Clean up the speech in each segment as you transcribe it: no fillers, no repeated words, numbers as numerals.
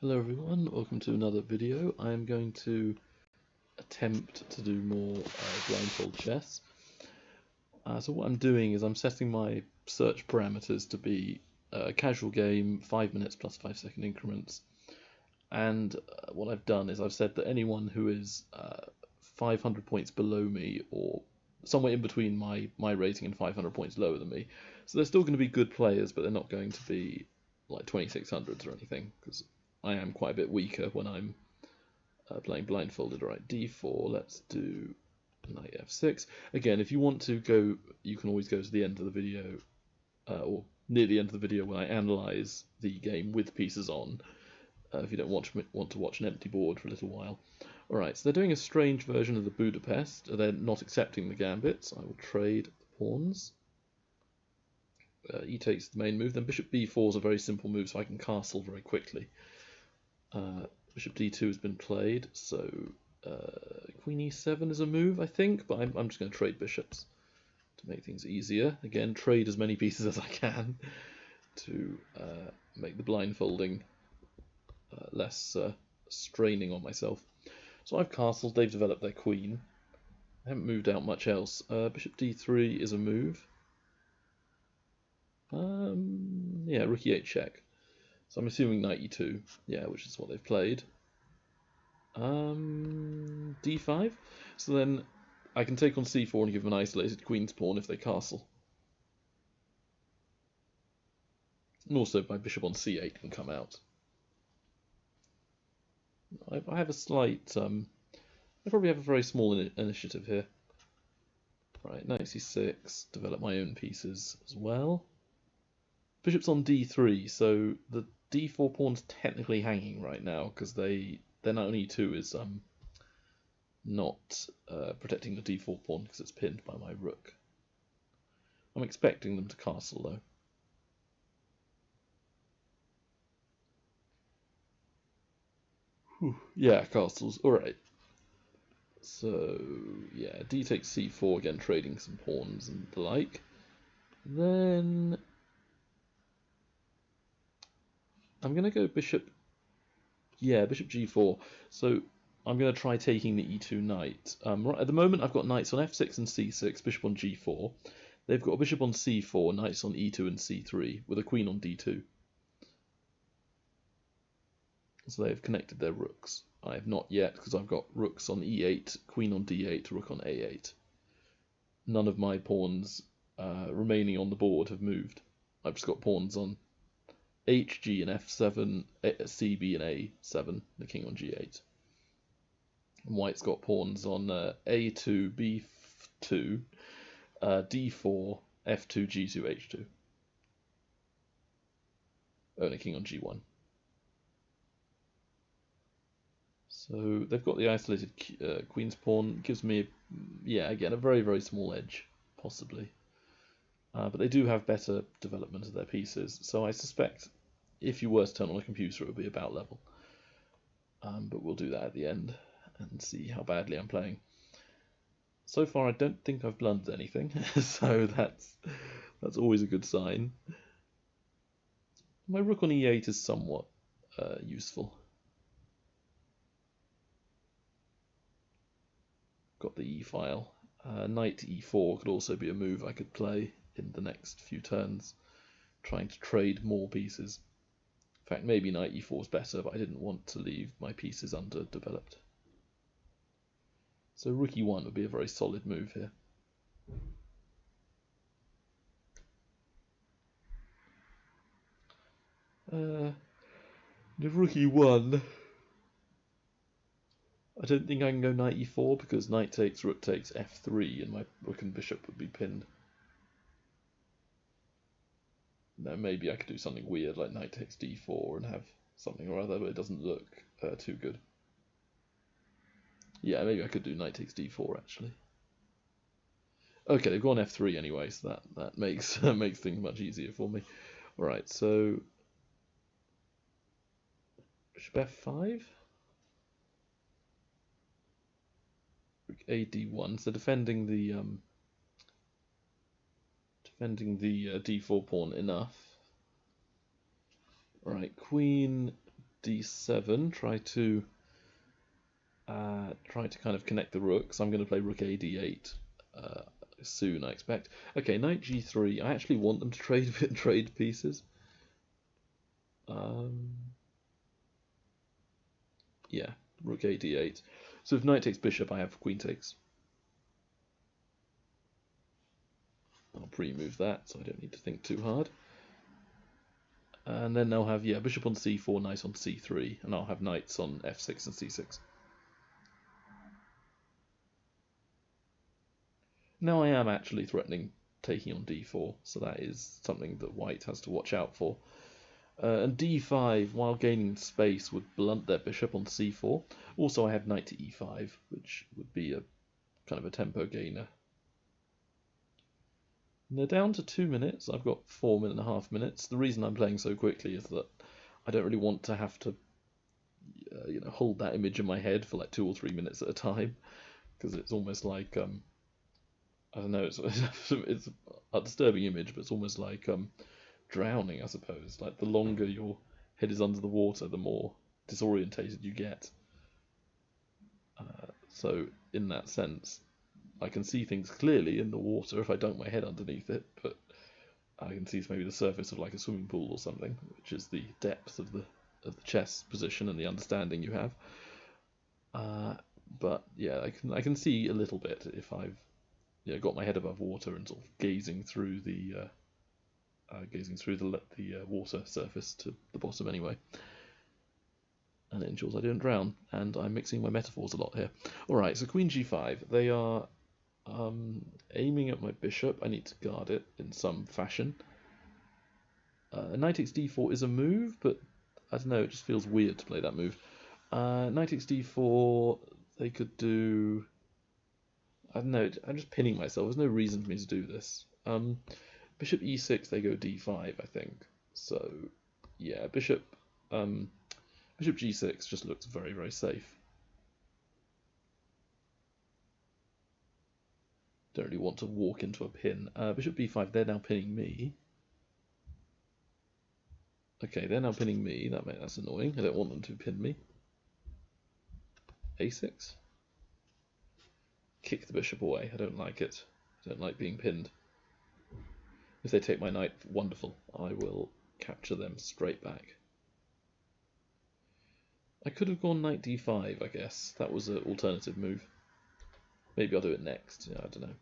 Hello everyone, welcome to another video. I am going to attempt to do more blindfold chess. So what I'm doing is I'm setting my search parameters to be a casual game, 5 minutes plus 5-second increments. And what I've done is I've said that anyone who is 500 points below me or somewhere in between my rating and 500 points lower than me. So they're still going to be good players, but they're not going to be like 2600s or anything, because I am quite a bit weaker when I'm playing blindfolded. Alright, d4, let's do knight f6. Again, if you want to go, you can always go to the end of the video, or near the end of the video when I analyse the game with pieces on, if you don't want to watch an empty board for a little while. Alright, so they're doing a strange version of the Budapest. They're not accepting the gambits. I will trade the pawns. E takes the main move, then bishop b4 is a very simple move, so I can castle very quickly. Bishop d2 has been played, so queen e7 is a move, I think, but I'm just going to trade bishops to make things easier. Again, trade as many pieces as I can to make the blindfolding less straining on myself. So I've castled, they've developed their queen. I haven't moved out much else. Bishop d3 is a move. Yeah, rook e8 check. So I'm assuming knight e2, yeah, which is what they've played. d5. So then I can take on c4 and give them an isolated queen's pawn if they castle. And also my bishop on c8 can come out. I have a slight, I probably have a very small initiative here. Right, knight c6, develop my own pieces as well. Bishop's on d3, so the d4 pawn's technically hanging right now because their knight on e2 is not protecting the d4 pawn because it's pinned by my rook. I'm expecting them to castle though. Whew. Yeah, castles. Alright. So, yeah, d takes c4, again trading some pawns and the like. Then I'm going to go bishop, bishop g4. So I'm going to try taking the e2 knight. Right, at the moment I've got knights on f6 and c6, bishop on g4. They've got a bishop on c4, knights on e2 and c3, with a queen on d2. So they've connected their rooks. I have not yet, because I've got rooks on e8, queen on d8, rook on a8. None of my pawns remaining on the board have moved. I've just got pawns on h, g, and f7, c, b, and a7, the king on g8. And white's got pawns on a2, b2, d4, f2, g2, h2. Oh, and a king on g1. So they've got the isolated queen's pawn. Gives me, again, a very, very small edge, possibly. But they do have better development of their pieces. So I suspect if you were to turn on a computer, it would be about level. But we'll do that at the end and see how badly I'm playing. So far, I don't think I've blundered anything, so that's always a good sign. My rook on e8 is somewhat useful. Got the e-file. Knight e4 could also be a move I could play in the next few turns, trying to trade more pieces. In fact, maybe knight e4 is better, but I didn't want to leave my pieces underdeveloped. So rook e1 would be a very solid move here. The rook e1, I don't think I can go knight e4 because knight takes, rook takes f3 and my rook and bishop would be pinned. Now maybe I could do something weird like knight takes d4 and have something or other, but it doesn't look too good. Yeah, maybe I could do knight takes d4 actually. Okay, they've gone f3 anyway, so that makes makes things much easier for me. Alright, so bishop f5. Rook ad1. So defending the d4 pawn enough. Right, queen d7, try to kind of connect the rooks. I'm going to play rook a d8 soon, I expect. Okay, knight g3. I actually want them to trade pieces. Yeah, rook a d8. So if knight takes bishop, I have queen takes. I'll pre-move that, so I don't need to think too hard. And then they'll have, yeah, bishop on c4, knight on c3, and I'll have knights on f6 and c6. Now I am actually threatening taking on d4, so that is something that white has to watch out for. And d5, while gaining space, would blunt their bishop on c4. Also, I have knight to e5, which would be a kind of a tempo gainer. And they're down to 2 minutes. I've got 4.5 minutes. The reason I'm playing so quickly is that I don't really want to have to, hold that image in my head for like 2 or 3 minutes at a time, because it's almost like I don't know. It's a disturbing image, but it's almost like drowning, I suppose. Like the longer your head is under the water, the more disorientated you get. So in that sense, I can see things clearly in the water if I dunk my head underneath it, but I can see maybe the surface of like a swimming pool or something, which is the depth of the chess position and the understanding you have. But yeah, I can see a little bit if I've got my head above water and sort of gazing through the water surface to the bottom anyway. And it ensures I don't drown. And I'm mixing my metaphors a lot here. Alright, so queen g5. They are aiming at my bishop. I need to guard it in some fashion. Knight takes d4 is a move, but I don't know, it just feels weird to play that move. Knight takes d4, they could do... I don't know, I'm just pinning myself. There's no reason for me to do this. Bishop e6, they go d5, I think. So, yeah, bishop g6 just looks very, very safe. Don't really want to walk into a pin. Bishop b5, they're now pinning me. Okay, they're now pinning me. That's annoying. I don't want them to pin me. a6. Kick the bishop away. I don't like it. I don't like being pinned. If they take my knight, wonderful. I will capture them straight back. I could have gone knight d5, I guess. That was an alternative move. Maybe I'll do it next. Yeah, I don't know.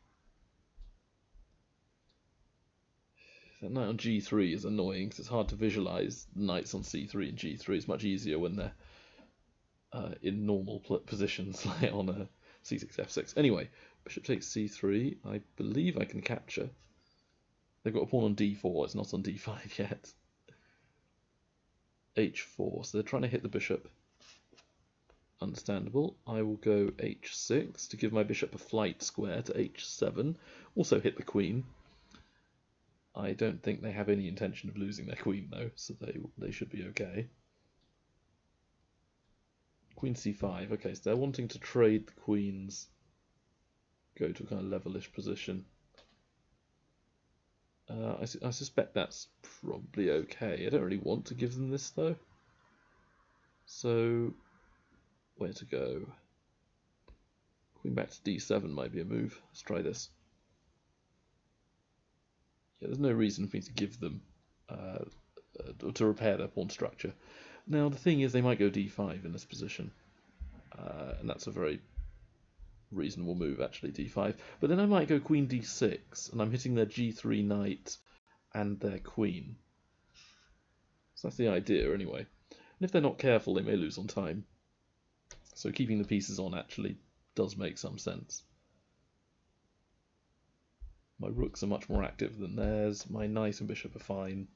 That knight on g3 is annoying because it's hard to visualize knights on c3 and g3. It's much easier when they're in normal positions, like on a c6, f6. Anyway, bishop takes c3. I believe I can capture. They've got a pawn on d4. It's not on d5 yet. h4. So they're trying to hit the bishop. Understandable. I will go h6 to give my bishop a flight square to h7. Also hit the queen. I don't think they have any intention of losing their queen though, so they should be okay. Queen c5. Okay, so they're wanting to trade the queens, go to a kind of levelish position. I suspect that's probably okay. I don't really want to give them this though. So, where to go? Queen back to d7 might be a move. Let's try this. Yeah, there's no reason for me to give them to repair their pawn structure. Now the thing is, they might go d5 in this position, and that's a very reasonable move actually, d5. But then I might go queen d6, and I'm hitting their g3 knight and their queen. So that's the idea anyway. And if they're not careful, they may lose on time. So keeping the pieces on actually does make some sense. My rooks are much more active than theirs. My knight and bishop are fine.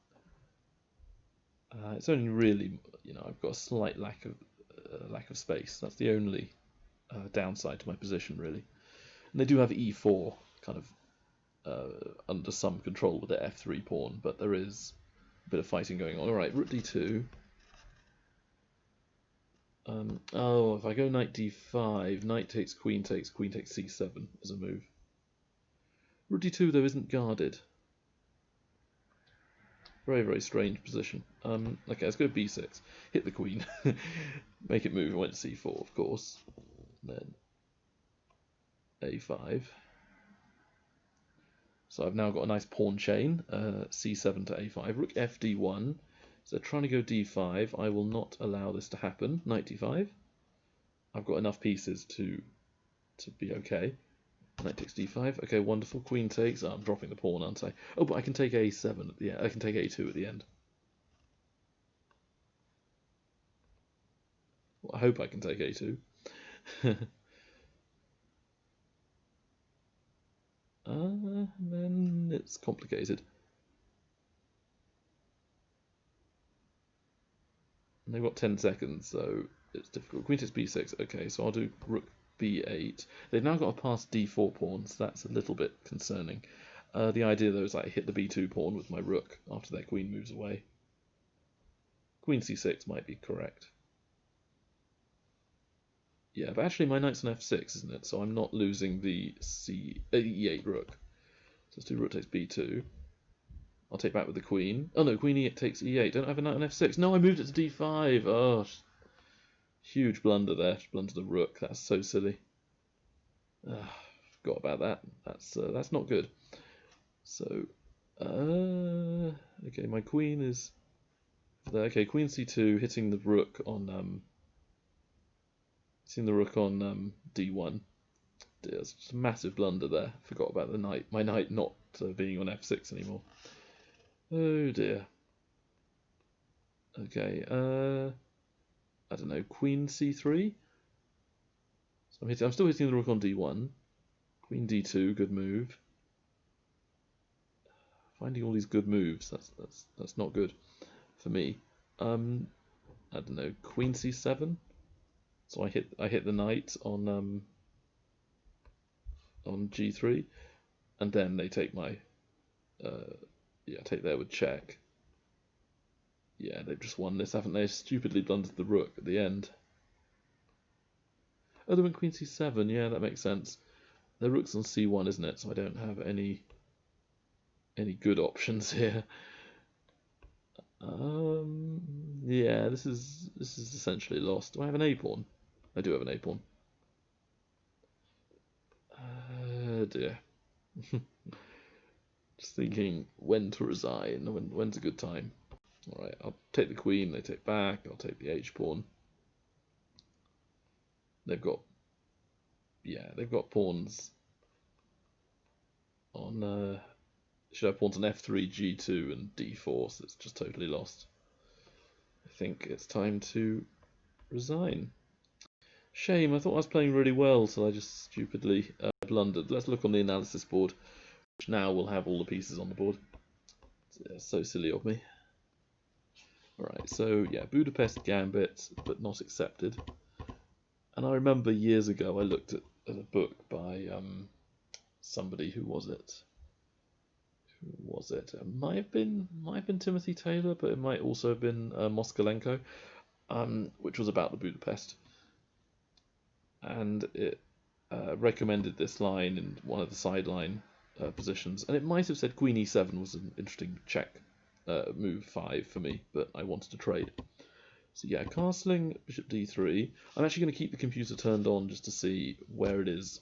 It's only really, I've got a slight lack of space. That's the only downside to my position, really. And they do have e4 kind of under some control with their f3 pawn, but there is a bit of fighting going on. All right, rook d2. If I go knight d5, knight takes queen takes c7 as a move. Rook d2 though isn't guarded. Very, very strange position. Okay, let's go b6. Hit the queen. Make it move. I went to c4, of course. Then a5. So I've now got a nice pawn chain. c7 to a5. Rook fd1. So trying to go d5. I will not allow this to happen. Knight d5. I've got enough pieces to be okay. Knight takes d5. Okay, wonderful. Queen takes. Oh, I'm dropping the pawn, aren't I? Oh, but I can take a7 at the end. I can take a2 at the end. Well, I hope I can take a2. Then it's complicated. And they've got 10 seconds, so it's difficult. Queen takes b6. Okay, so I'll do rook b8. They've now got to pass d4 pawns. That's a little bit concerning. The idea, though, is I hit the b2 pawn with my rook after their queen moves away. Queen c6 might be correct. Yeah, but actually my knight's on f6, isn't it? So I'm not losing the e8 rook. So let's do rook takes b2. I'll take back with the queen. Oh no, queen e8 takes e8. Don't I have a knight on f6? No, I moved it to d5. Oh, huge blunder there. Blunder the rook. That's so silly. Forgot about that. That's not good. So, okay, my queen is there. Okay, queen c2, hitting the rook on d1. There's just a massive blunder there. Forgot about the knight. My knight not being on f6 anymore. Oh dear. Okay, I don't know, queen c3? So I'm still hitting the rook on d1. Queen d2, good move. Finding all these good moves, that's not good for me. I don't know, queen c7? So I hit the knight on g3, and then they take my take there with check. Yeah, they've just won this, haven't they? Stupidly blundered the rook at the end. Oh, they went queen c7. Yeah, that makes sense. The rook's on c1, isn't it? So I don't have any good options here. Yeah, this is essentially lost. Do I have an a pawn? I do have an a pawn. Dear. Just thinking when to resign. When's a good time? All right, I'll take the queen. They take back. I'll take the h pawn. They've got pawns on. Should have pawns on f3, g2, and d4. So it's just totally lost. I think it's time to resign. Shame. I thought I was playing really well, so I just stupidly blundered. Let's look on the analysis board, which now will have all the pieces on the board. Yeah, so silly of me. Alright, so yeah, Budapest Gambit, but not accepted. And I remember years ago I looked at a book by somebody. Who was it? It might have been Timothy Taylor, but it might also have been Moskalenko, which was about the Budapest. And it recommended this line in one of the sideline positions, and it might have said Queen e7 was an interesting check move 5 for me, but I wanted to trade. So yeah, castling bishop d3. I'm actually going to keep the computer turned on just to see where it is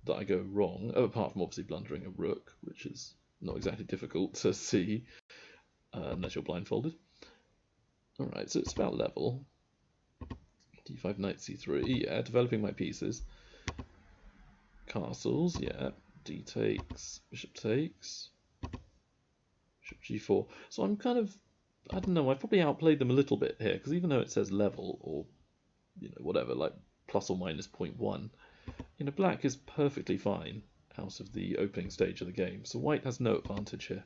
that I go wrong, apart from obviously blundering a rook, which is not exactly difficult to see unless you're blindfolded. Alright, so it's about level. d5, knight c3, yeah, developing my pieces. Castles, yeah, d takes, bishop takes, bishop g4. So I'm kind of, I don't know, I've probably outplayed them a little bit here, because even though it says level, or, whatever, like plus or minus 0.1, black is perfectly fine out of the opening stage of the game, so white has no advantage here.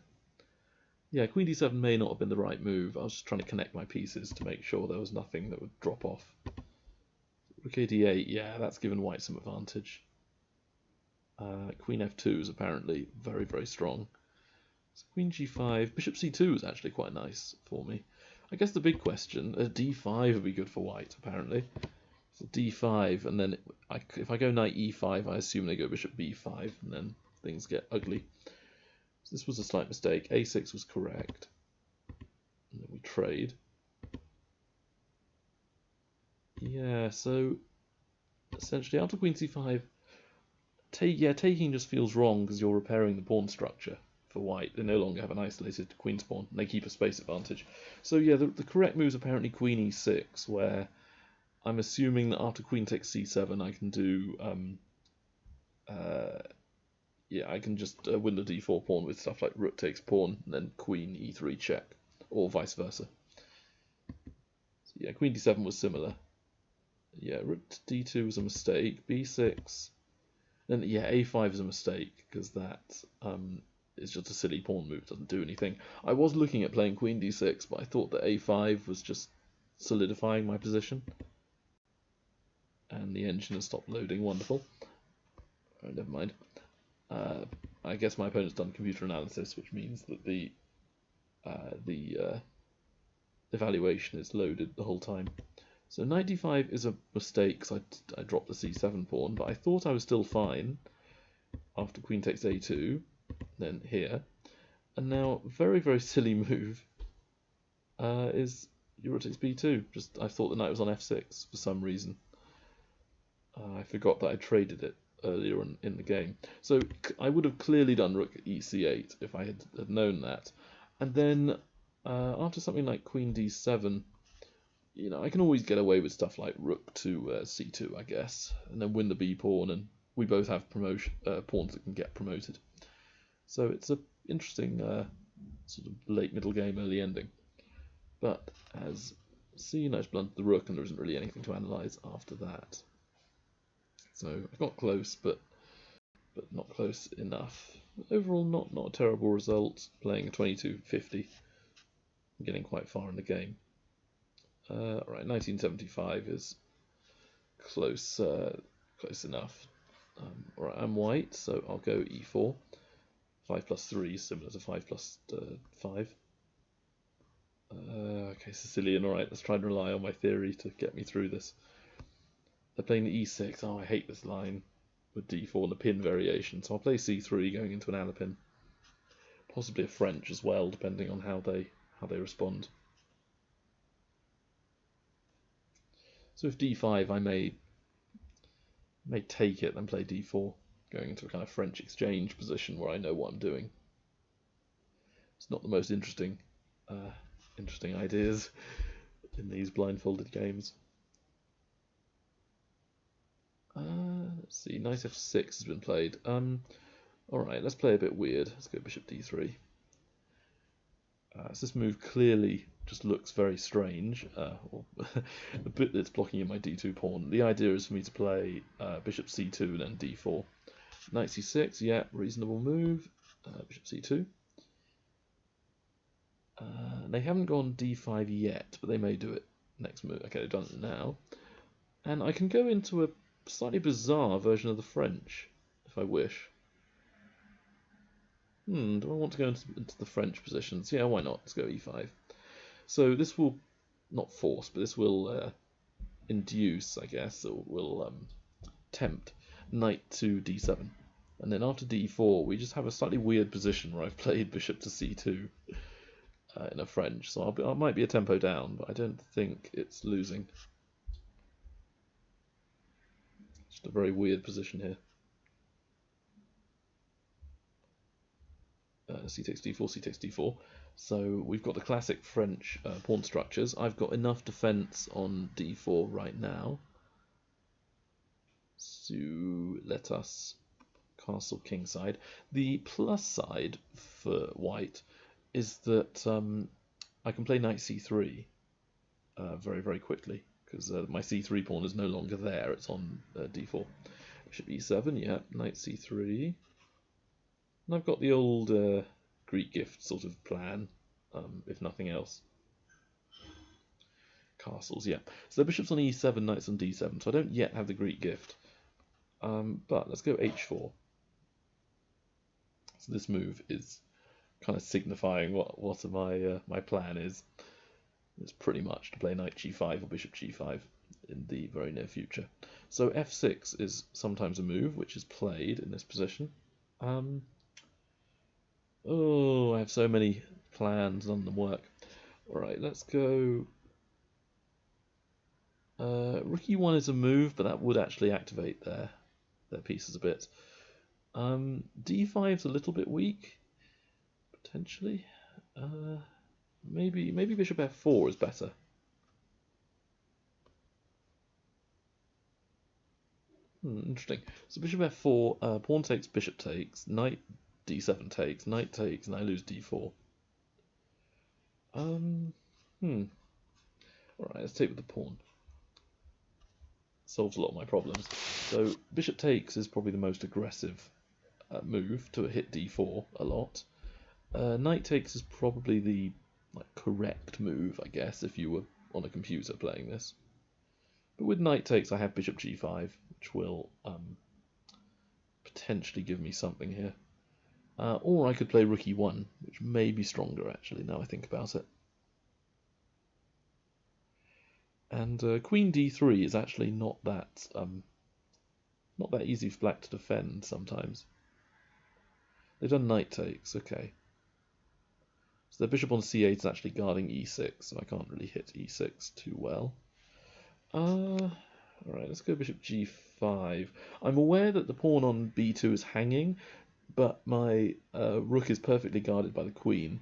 Yeah, queen d7 may not have been the right move. I was just trying to connect my pieces to make sure there was nothing that would drop off. Rook d8, yeah, that's given white some advantage. Queen f2 is apparently very, very strong. So queen g5, bishop c2 is actually quite nice for me. I guess the big question, d5 would be good for white, apparently. So d5, and then if I go knight e5, I assume they go bishop b5, and then things get ugly. So this was a slight mistake. a6 was correct. and then we trade. Yeah, so essentially after queen c5, taking just feels wrong because you're repairing the pawn structure for white. They no longer have an isolated queen's pawn, and they keep a space advantage. So yeah, the correct move is apparently queen e6, where I'm assuming that after queen takes c7, I can do yeah, I can just win the d4 pawn with stuff like rook takes pawn, and then queen e3 check, or vice versa. So yeah, queen d7 was similar. Yeah, rook d2 was a mistake. b6, then yeah, a5 is a mistake because that is just a silly pawn move. Doesn't do anything. I was looking at playing queen d6, but I thought that a5 was just solidifying my position. And the engine has stopped loading. Wonderful. Oh, never mind. I guess my opponent's done computer analysis, which means that the evaluation is loaded the whole time. So knight d5 is a mistake because I dropped the c7 pawn, but I thought I was still fine after queen takes a2, then here. And now, very, very silly move is rook takes b2. Just I thought the knight was on f6 for some reason. I forgot that I traded it earlier in the game. So I would have clearly done rook ec8 if I had known that. And then after something like queen d7, you know, I can always get away with stuff like rook to c2, I guess, and then win the b pawn, and we both have pawns that can get promoted. So it's an interesting sort of late middle game, early ending. But as c knight blunted the rook, and there isn't really anything to analyse after that. So I got close, but not close enough. Overall, not a terrible result. Playing a 22-50, getting quite far in the game. Right, 1975 is close enough. Alright, I'm white, so I'll go e4. 5 plus 3 is similar to 5 plus 5. Okay, Sicilian, alright, let's try and rely on my theory to get me through this. They're playing the e6. Oh, I hate this line with d4 and the pin variation. So I'll play c3 going into an Alapin. Possibly a French as well, depending on how they respond. So if d5, I may take it, then play d4, going into a kind of French exchange position where I know what I'm doing. It's not the most interesting ideas in these blindfolded games. Let's see, knight f6 has been played. Alright, let's play a bit weird. Let's go bishop d3. So this move clearly just looks very strange. The bit that's blocking in my d2 pawn. The idea is for me to play bishop c2 and then d4. Knight c6, yeah, reasonable move. Bishop c2. They haven't gone d5 yet, but they may do it next move. Okay, they've done it now. And I can go into a slightly bizarre version of the French, if I wish. Do I want to go into the French positions? Yeah, why not? Let's go e5. So this will not force, but this will induce, I guess, or will tempt knight to d7. And then after d4, we just have a slightly weird position where I've played bishop to c2 in a French. So I might be a tempo down, but I don't think it's losing. Just a very weird position here. C takes d4, C takes d4. So we've got the classic French pawn structures. I've got enough defense on d4 right now. So let us castle kingside. The plus side for white is that I can play knight c3 very, very quickly, because my c3 pawn is no longer there. It's on d4. Bishop e7, yeah, knight c3. And I've got the old Greek gift sort of plan, if nothing else. Castles, yeah. So the bishop's on e7, knight's on d7, so I don't yet have the Greek gift. But let's go h4. So this move is kind of signifying what my plan is. It's pretty much to play knight g5 or bishop g5 in the very near future. So f6 is sometimes a move which is played in this position. Oh, I have so many plans, none of them work. Alright, let's go. Rook e1 is a move, but that would actually activate their pieces a bit. d5's a little bit weak, potentially. Maybe bishop f4 is better. Interesting. So bishop f4, pawn takes, bishop takes, knight d7 takes, knight takes, and I lose d4. Alright, let's take with the pawn. Solves a lot of my problems. So bishop takes is probably the most aggressive move to hit d4 a lot. Knight takes is probably the correct move, I guess, if you were on a computer playing this. But with knight takes, I have bishop g5, which will potentially give me something here. Or I could play rook e1, which may be stronger, actually, now I think about it. And queen d3 is actually not that easy for black to defend sometimes. They've done knight takes, okay. So their bishop on c8 is actually guarding e6, so I can't really hit e6 too well. Alright, let's go bishop g5. I'm aware that the pawn on b2 is hanging, but my rook is perfectly guarded by the queen.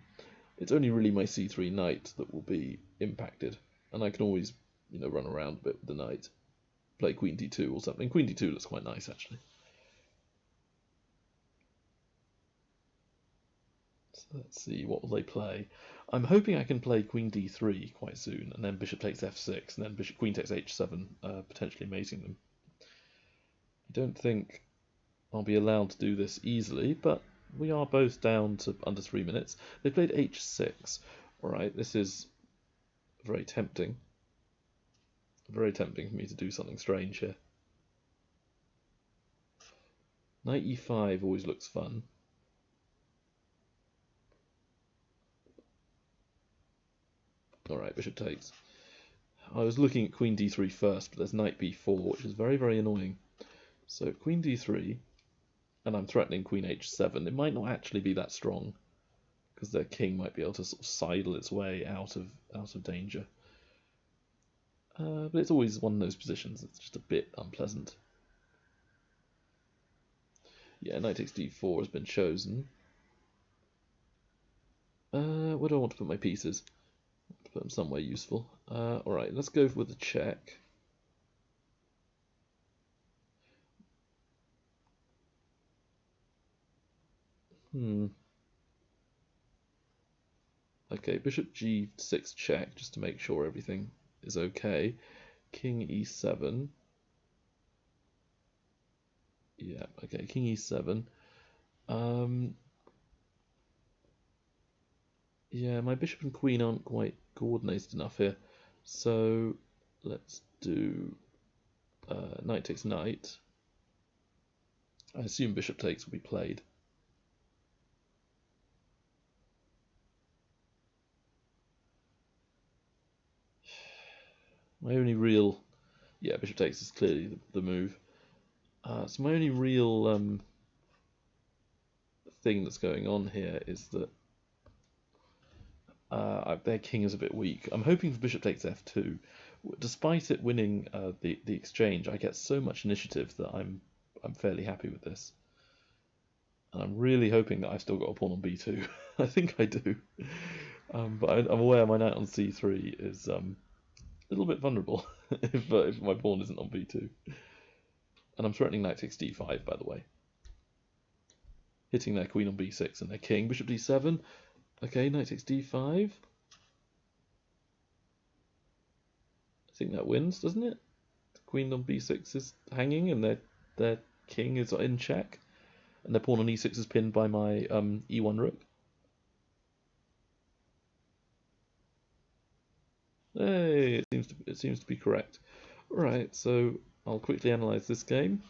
It's only really my c3 knight that will be impacted, and I can always, run around a bit with the knight. Play queen d2 or something. Queen d2 looks quite nice, actually. So let's see, what will they play? I'm hoping I can play queen d3 quite soon, and then bishop takes f6, and then queen takes h7, potentially mating them. I don't think I'll be allowed to do this easily, but we are both down to under 3 minutes. They played h6. Alright, this is very tempting. Very tempting for me to do something strange here. Knight e5 always looks fun. Alright, bishop takes. I was looking at queen d3 first, but there's knight b4, which is very, very annoying. So queen d3, and I'm threatening queen h7. It might not actually be that strong, because their king might be able to sort of sidle its way out of danger. But it's always one of those positions that's just a bit unpleasant. Yeah, knight takes d4 has been chosen. Where do I want to put my pieces? Put them somewhere useful. Alright, let's go with the check. Okay, bishop g6 check, just to make sure everything is okay. King e7. Yeah, okay, king e7. Yeah, my bishop and queen aren't quite coordinated enough here. So let's do knight takes knight. I assume bishop takes will be played. My only real... Yeah, bishop takes is clearly the move. So my only real thing that's going on here is that their king is a bit weak. I'm hoping for bishop takes f2. Despite it winning the exchange, I get so much initiative that I'm fairly happy with this. And I'm really hoping that I've still got a pawn on b2. I think I do. But I'm aware my knight on c3 is a little bit vulnerable if my pawn isn't on b2. And I'm threatening knight takes d5, by the way. Hitting their queen on b6 and their king. Bishop d7. Okay, knight takes d5. I think that wins, doesn't it? The queen on b6 is hanging and their king is in check. And their pawn on e6 is pinned by my e1 rook. Hey, it seems to be correct. Alright, so I'll quickly analyse this game.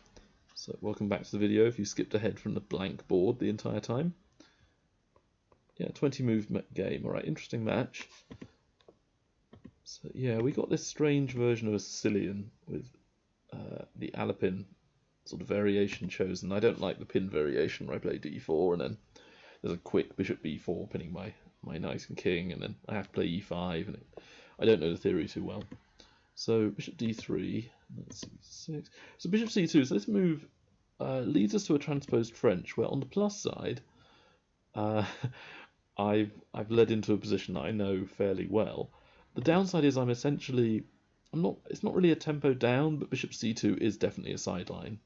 So welcome back to the video if you skipped ahead from the blank board the entire time. Yeah, 20 move game. Alright, interesting match. So yeah, we got this strange version of a Sicilian with the Alapin sort of variation chosen. I don't like the pin variation where I play d4 and then there's a quick bishop b4 pinning my my knight and king, and then I have to play e5, and I don't know the theory too well. So bishop d3, c6. So bishop c2. So this move leads us to a transposed French, where on the plus side, I've led into a position that I know fairly well. The downside is it's not really a tempo down, but bishop c2 is definitely a sideline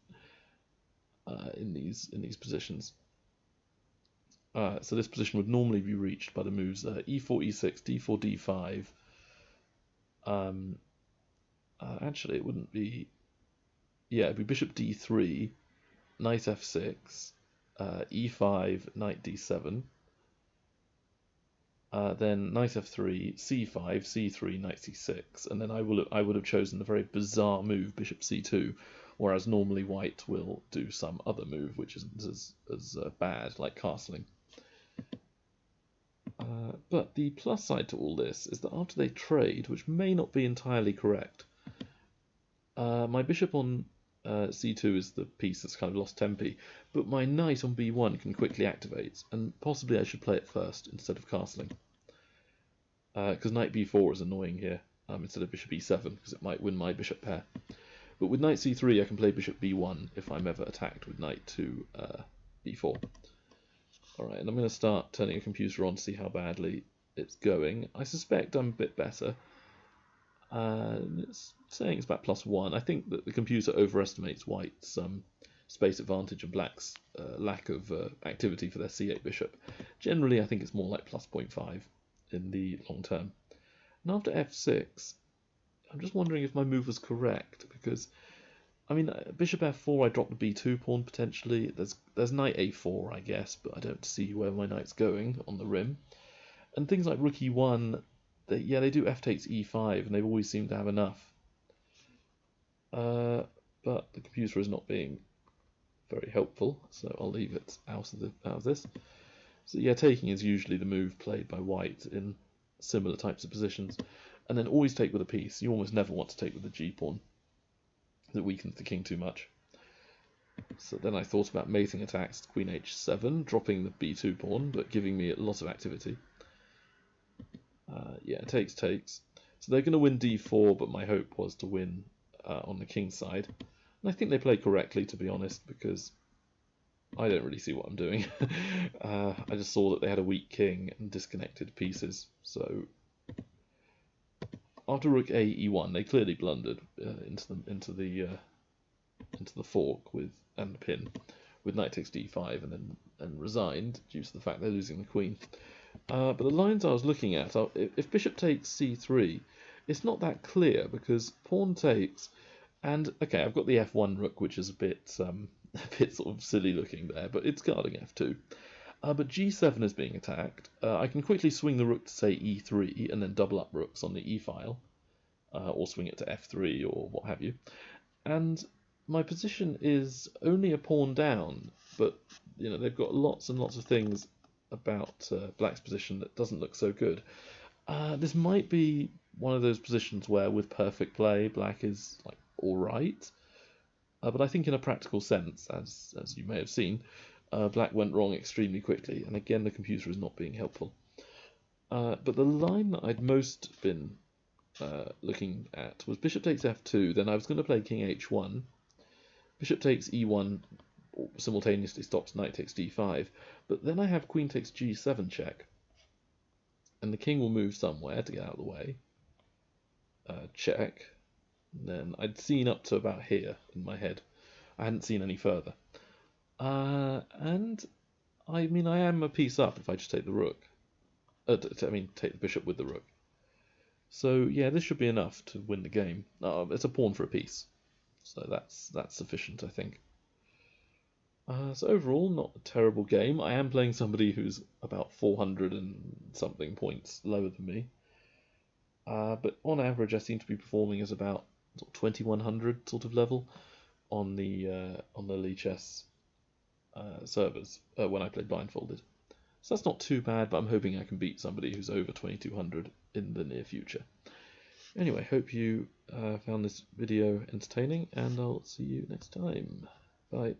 in these positions. So this position would normally be reached by the moves e4, e6, d4, d5. Actually, it wouldn't be. Yeah, it'd be bishop d3, knight f6, e5, knight d7. Then knight f3, c5, c3, knight c6, and then I would have chosen the very bizarre move bishop c2, whereas normally white will do some other move which isn't as bad, like castling. But the plus side to all this is that after they trade, which may not be entirely correct, my bishop on c2 is the piece that's kind of lost tempi, but my knight on b1 can quickly activate, and possibly I should play it first instead of castling. Because knight b4 is annoying here, instead of bishop e7, because it might win my bishop pair. But with knight c3 I can play bishop b1 if I'm ever attacked with knight to b4. Alright, and I'm going to start turning a computer on to see how badly it's going. I suspect I'm a bit better. It's saying it's about +1. I think that the computer overestimates white's space advantage and black's lack of activity for their c8 bishop. Generally, I think it's more like +0.5 in the long term. And after f6, I'm just wondering if my move was correct, because I mean, bishop f4, I dropped the b2 pawn potentially. There's knight a4, I guess, but I don't see where my knight's going on the rim. And things like rook e1, they do f takes e5, and they've always seemed to have enough. But the computer is not being very helpful, so I'll leave it out of this. So yeah, taking is usually the move played by white in similar types of positions, and then always take with a piece. You almost never want to take with the g pawn. That weakens the king too much. So then I thought about mating attacks to queen h7, dropping the b2 pawn, but giving me a lot of activity. Yeah, takes. So they're going to win d4, but my hope was to win on the king's side. And I think they played correctly, to be honest, because I don't really see what I'm doing. I just saw that they had a weak king and disconnected pieces. So after rook a e1, they clearly blundered into the fork and the pin with knight takes d5, and resigned due to the fact they're losing the queen. But the lines I was looking at are, if bishop takes c3, it's not that clear because pawn takes, and okay, I've got the f1 rook, which is a bit sort of silly looking there, but it's guarding f2. But g7 is being attacked. I can quickly swing the rook to say e3 and then double up rooks on the e-file, or swing it to f3 or what have you. And my position is only a pawn down, but you know they've got lots and lots of things about black's position that doesn't look so good. This might be one of those positions where, with perfect play, black is like all right. But I think in a practical sense, as you may have seen, black went wrong extremely quickly, and again the computer is not being helpful. But the line that I'd most been looking at was bishop takes f2, then I was going to play king h1, bishop takes e1 simultaneously stops knight takes d5, but then I have queen takes g7 check, and the king will move somewhere to get out of the way, check, and then I'd seen up to about here in my head, I hadn't seen any further. And I mean, I am a piece up if I just take the rook. Take the bishop with the rook. So yeah, this should be enough to win the game. It's a pawn for a piece, so that's sufficient, I think. So overall, not a terrible game. I am playing somebody who's about 400 and something points lower than me. But on average, I seem to be performing as about 2100 sort of level on the Lichess servers when I play blindfolded. So that's not too bad, but I'm hoping I can beat somebody who's over 2200 in the near future. Anyway, hope you found this video entertaining, and I'll see you next time. Bye.